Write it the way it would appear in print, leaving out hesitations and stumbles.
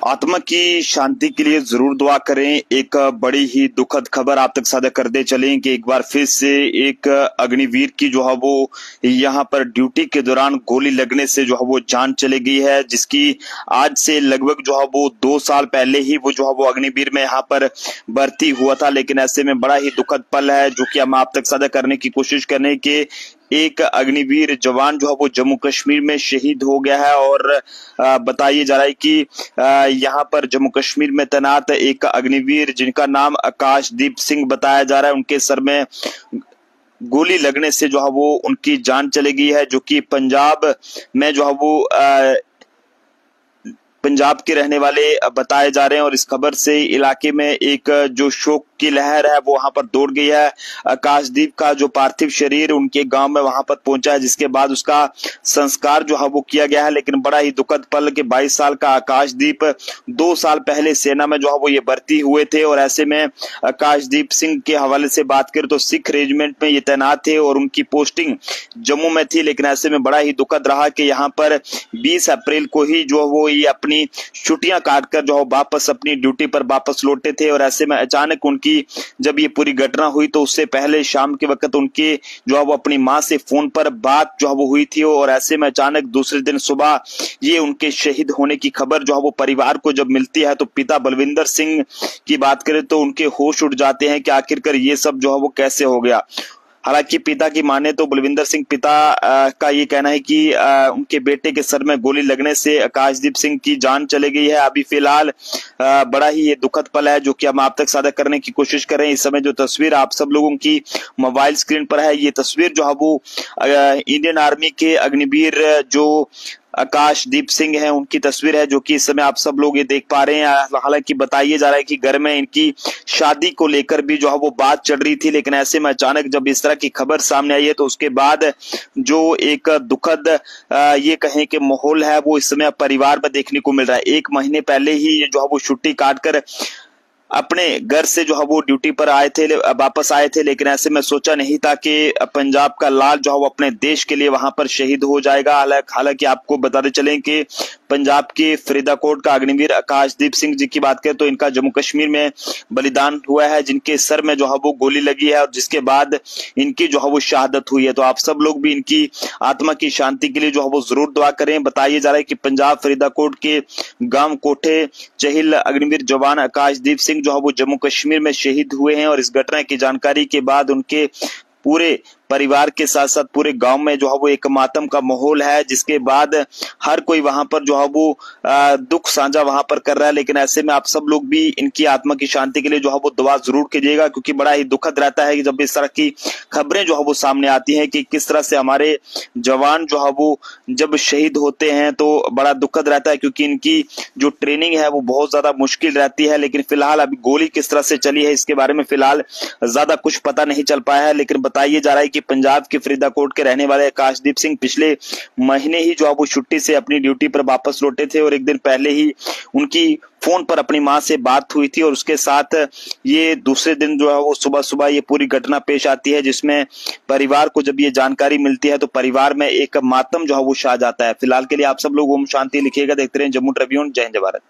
आत्मा की शांति के लिए जरूर दुआ करें। एक बड़ी ही दुखद खबर आप तक साझा करते चलें कि एक बार फिर से एक अग्निवीर की जो है वो यहाँ पर ड्यूटी के दौरान गोली लगने से जो है वो जान चली गई है, जिसकी आज से लगभग जो है वो 2 साल पहले ही वो जो है वो अग्निवीर में यहाँ पर भर्ती हुआ था। लेकिन ऐसे में बड़ा ही दुखद पल है जो कि हम आप तक साझा करने की कोशिश करें कि एक अग्निवीर जवान जो है वो जम्मू कश्मीर में शहीद हो गया है। और बताया जा रहा है कि यहाँ पर जम्मू कश्मीर में तैनात एक अग्निवीर जिनका नाम आकाशदीप सिंह बताया जा रहा है, उनके सर में गोली लगने से जो है वो उनकी जान चली गई है, जो कि पंजाब में जो है वो पंजाब के रहने वाले बताए जा रहे हैं। और इस खबर से इलाके में एक जो शोक की लहर है वो वहां पर दौड़ गई है। आकाशदीप का जो पार्थिव शरीर उनके गांव में वहां पर पहुंचा है, जिसके बाद उसका संस्कार जो है वो किया गया है। लेकिन बड़ा ही दुखद पल के 22 साल का आकाशदीप 2 साल पहले सेना में जो है वो ये भर्ती हुए थे। और ऐसे में आकाशदीप सिंह के हवाले से बात करें तो सिख रेजिमेंट में ये तैनात थे और उनकी पोस्टिंग जम्मू में थी। लेकिन ऐसे में बड़ा ही दुखद रहा कि यहाँ पर 20 अप्रैल को ही जो वो ये अपनी छुट्टियां काटकर जो वापस अपनी ड्यूटी पर वापस लौटे थे। और ऐसे में अचानक उनकी जब ये पूरी घटना हुई तो उससे पहले शाम के वक्त उनके जो है वो अपनी मां से फोन पर बात जो है वो हुई थी। और ऐसे में अचानक दूसरे दिन सुबह ये उनके शहीद होने की खबर जो है वो परिवार को जब मिलती है तो पिता बलविंदर सिंह की बात करें तो उनके होश उड़ जाते हैं कि आखिरकार ये सब जो है वो कैसे हो गया। हालांकि पिता की माने तो बलविंदर सिंह पिता का ये कहना है कि उनके बेटे के सर में गोली लगने से आकाशदीप सिंह की जान चली गई है। अभी फिलहाल बड़ा ही ये दुखद पल है जो कि हम आप तक साझा करने की कोशिश करें। इस समय जो तस्वीर आप सब लोगों की मोबाइल स्क्रीन पर है, ये तस्वीर जो है वो इंडियन आर्मी के अग्निवीर जो आकाशदीप सिंह है उनकी तस्वीर है, जो कि इस समय आप सब लोग ये देख पा रहे हैं। हालांकि बताया जा रहा है कि घर में इनकी शादी को लेकर भी जो है वो बात चल रही थी। लेकिन ऐसे में अचानक जब इस तरह की खबर सामने आई है तो उसके बाद जो एक दुखद ये कहें कि माहौल है वो इस समय परिवार में देखने को मिल रहा है। 1 महीने पहले ही ये जो है वो छुट्टी काटकर अपने घर से जो है वो ड्यूटी पर आए थे, वापस आए थे। लेकिन ऐसे में सोचा नहीं था कि पंजाब का लाल जो है वो अपने देश के लिए वहां पर शहीद हो जाएगा। हालांकि आपको बताते चलें कि पंजाब के फरीदाकोट का अग्निवीर आकाशदीप सिंह जी की बात करें तो इनका जम्मू कश्मीर में बलिदान हुआ है, जिनके सर में जो है वो गोली लगी है और जिसके बाद इनकी जो है वो शहादत हुई है। तो आप सब लोग भी इनकी आत्मा की शांति के लिए जो है वो जरूर दुआ करें। बताया जा रहा है कि पंजाब फरीदाकोट के गांव कोठे चहिल अग्निवीर जवान आकाशदीप सिंह जो है वो जम्मू कश्मीर में शहीद हुए हैं। और इस घटना की जानकारी के बाद उनके पूरे परिवार के साथ साथ पूरे गांव में जो है वो एक मातम का माहौल है, जिसके बाद हर कोई वहां पर जो है वो दुख साझा वहां पर कर रहा है। लेकिन ऐसे में आप सब लोग भी इनकी आत्मा की शांति के लिए जो है वो दुआ जरूर कीजिएगा, क्योंकि बड़ा ही दुखद रहता है कि जब इस तरह की खबरें जो है वो सामने आती हैं कि किस तरह से हमारे जवान जो है वो जब शहीद होते हैं तो बड़ा दुखद रहता है, क्योंकि इनकी जो ट्रेनिंग है वो बहुत ज्यादा मुश्किल रहती है। लेकिन फिलहाल अभी गोली किस तरह से चली है इसके बारे में फिलहाल ज्यादा कुछ पता नहीं चल पाया है। लेकिन बताइए जा रहा है कि पंजाब के फरीदाकोट के रहने वाले आकाशदीप सिंह पिछले महीने ही जो है वो छुट्टी से अपनी ड्यूटी पर वापस लौटे थे और एक दिन पहले ही उनकी फोन पर अपनी मां से बात हुई थी। और उसके साथ ये दूसरे दिन जो है वो सुबह सुबह ये पूरी घटना पेश आती है, जिसमें परिवार को जब ये जानकारी मिलती है तो परिवार में एक मातम जो है वो छा जाता है। फिलहाल के लिए आप सब लोग ओम शांति लिखिएगा। देखते रहे जम्मू ट्रिब्यून। जय हिंद, जय भारत।